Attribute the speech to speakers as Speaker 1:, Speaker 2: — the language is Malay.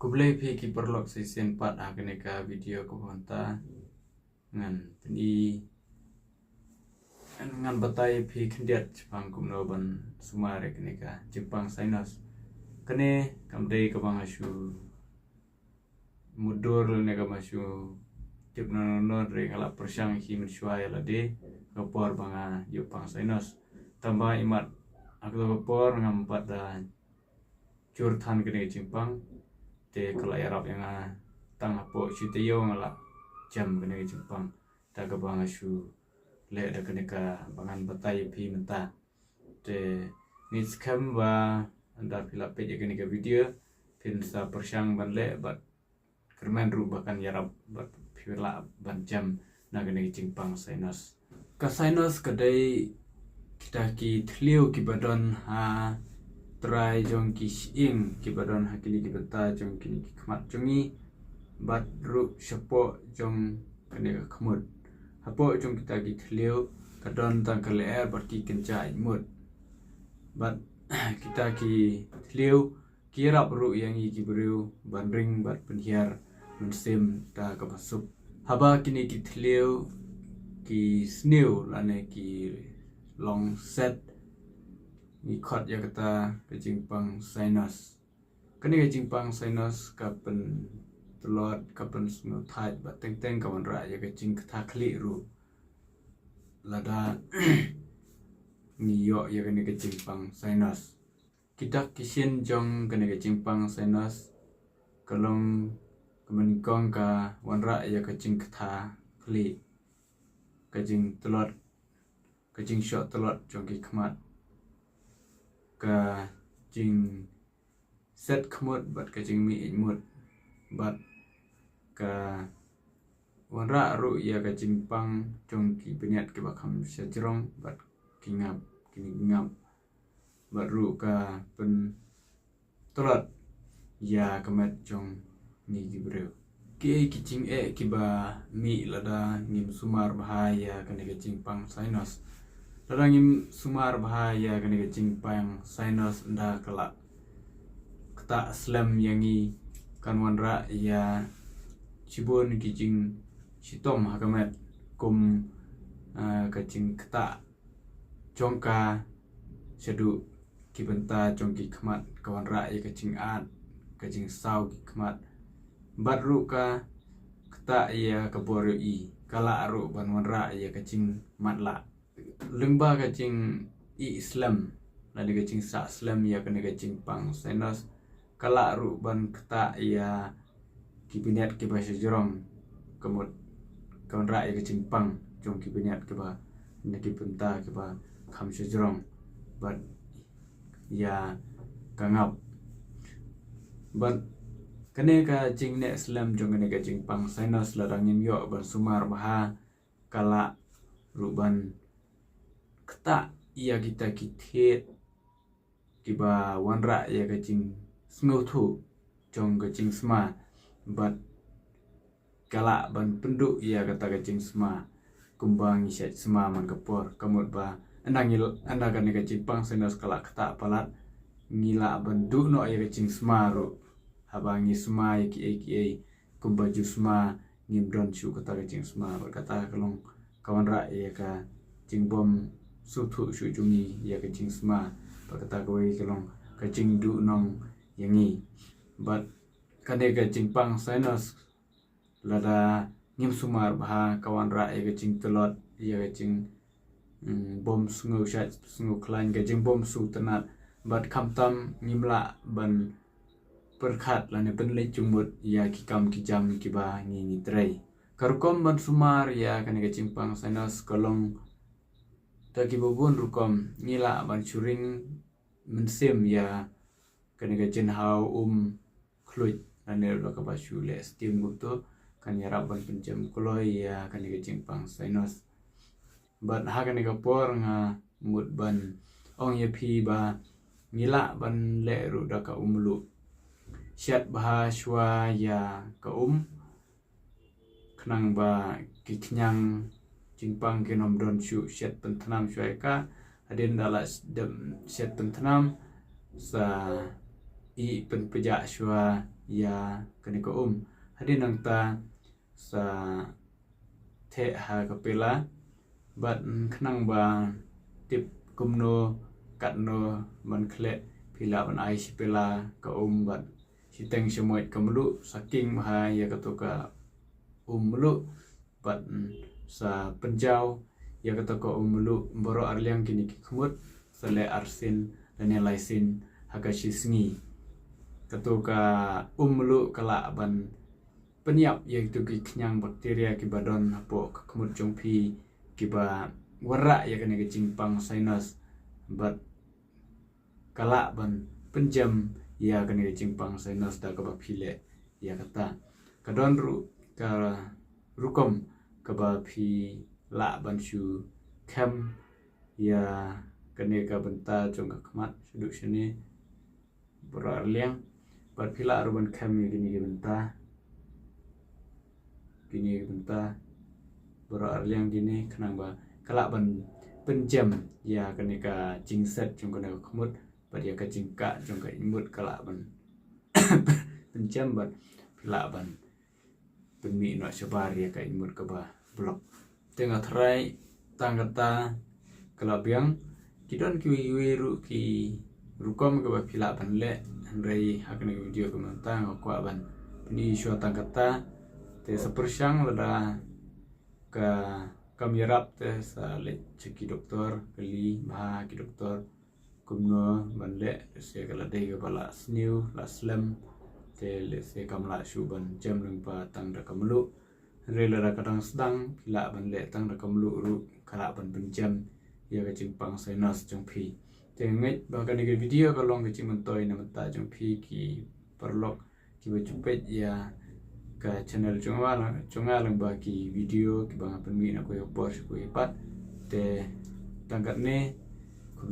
Speaker 1: Kublai pi ki perlok sisen pat akaneka video ko honta ngan peni ngan batai pi kendiat Jepang kumno ban sumare kaneka Jepang Sainos kene kamdei ka bang asu mudur ne ka masu tipna non re ngala persyang hi mensuai la de kapor banga Jepang Sainos tambah imat aku kapor ngampat da curtan kene Jepang te kala yarap yang tang apo sitayo ngala jam kene Jepang ta ka bang asu le da kene ka bangan batai pi menta te ni skam ba anda pila pe kene ka video pin sa persyang ban le bat kerman ru bahkan yarap bat pila ban jam na kene Jepang Sainos ka Sainos kadai kita ki tliu ki badon ha try jong ki ing ki badon hakili ki beta jong ki khmat jongi bat ru sepo jong kene khmut hapo jong kita ki thleu kadon tang kale er bat ki kencai mut bat kita ki thleu ki rap ru yang ki beriu ban ring bat penhiar mensim ta ka basup haba kini ki thleu ki sneu lane ki long set ni khot ya kata ke Jepang Sainos kani ke Jepang Sainos kapen telot kapen snu thai ba teng teng kawan ra ya ke jing kata kli ru lada ni yo ya kani ke Jepang Sainos kita kisin jong kani ke Jepang Sainos kalong kemen kong ka wanra ya ke jing kata kli ke jing telot ke jing shot telot jong ki khmat ka jing set khmut bat ka jing mi mut bat ka wanra ru ya ka jing pang jong ki peniat ke bakham sejrong bat kingap kini ngap bat ru ka pen tolat ya kemet jong ni gibreu ki jing ki ba mi lada ngim sumar bahaya kan ke jing pang Sainos Larangim sumar bahaya kene ke Jepang Sainos nda kala kata slam yangi kanwanra ya cibon kijing sitom hakamet kum kacing kata jongka sedu kibenta jongki khmat kawanra ya kacing at kacing sau ki khmat batru ka kata ya kaboro i kala aru banwanra ya kacing matla lengba kacing Islam lada kacing sa Islam ya kena kacing pang Sainos kala ru ban kata ya kibiniat ke bahasa jorong kemut kawan ra ya kacing pang jong kibiniat ke ba neki penta ke ba kham jorong bat ya kangap bat kene kacing ne Islam jong kene kacing pang Sainos ladangin yo ban sumar baha kala ruban kata ia kita kithet kiba wanra ya kacing snuthu jong kacing sma bat kala ban penduk ia kata kacing sma kumbang isat sma man kapor kamut ba andangil andakan kacing pang Sainos kala kata palat ngila ban du no ya kacing sma ru habangi sma ya ki kumbaju sma ngimdon chu kata kacing sma berkata kalong kawan ra ya ka jingbom suthu sujungi ya kacing sma berkata koi kalong kacing du nong yangi bat kade kacing pang Sainos lada ngim sumar bah kawan ra ya kacing telot ya kacing bom sungu shat sungu klain kacing bom su tenat bat kamtam ngimla ban perkhat lane penle jumut ya kikam kijam kiba ngi trai karukom ban sumar ya kane kacing pang Sainos kolong taki bobon rukom ngila ban curing mensim ya kane kacin hau kluit ane lo ka basu le steam guto kan yarap ban pencem koloi ya kane kacing pang Sainos bat ha kane kapor nga mut ban ong ye pi ba ngila ban le ru da ka umlu syat bah shwa ya ka kenang ba kiknyang Jepang kinom don shu syat pentanam syai ka adin dalas dem syat pentanam sa i pen pejak shua ya kene ko hadin nang ta sa the ha kapela bat khnang ba tip kumno katno man khle pila ban ai sipela ka bat siteng semoit kamlu saking ha ya katoka melu bat sa penjau ya katoka melu boro arliang kini kikmut sale arsin dan yang laisin hagashi sengi katoka melu kala ban peniap yaitu kenyang bakteria kibadon hapo kemut jongpi kiba warak ya kena kecimpang sinus bat kala ban penjam ya kena kecimpang sinus da kaba pile ya kata kadon ka rukom kaba pi la ban shu kem ya kena ka benta jong ka kemat suduk sini berarliang bat pila ruban kem gini benta berarliang gini kenapa kala ban penjam ya kena ka jingset jong kena kemut bat ya ka jingka jong ka imut kala ban penjam bat pila ban penmi no sebar ya ka imut ka ba blok tengah terai tanggata kala biang kidon ki rukom ka ba pila ban le andrai hakne video ka mantang ko ban ni shua tanggata te sepersyang lada ka kamirap te sa le ceki doktor kali bah ki doktor kumno banle se kala dei ka bala sniu la slam te le se kamla shuban jam lung pa tang da kamlu re la kadang sedang pila banle tang da kamlu ru kala ban penjam ya ka cimpang sinus jongpi tenget bahkan di video kalau nggak cuma toy nama ta jongpi ki perlok ki bacupet ya ke channel cunga lang bagi video ki bang penmi na ko yo bor ko ipat te tangkat ne ko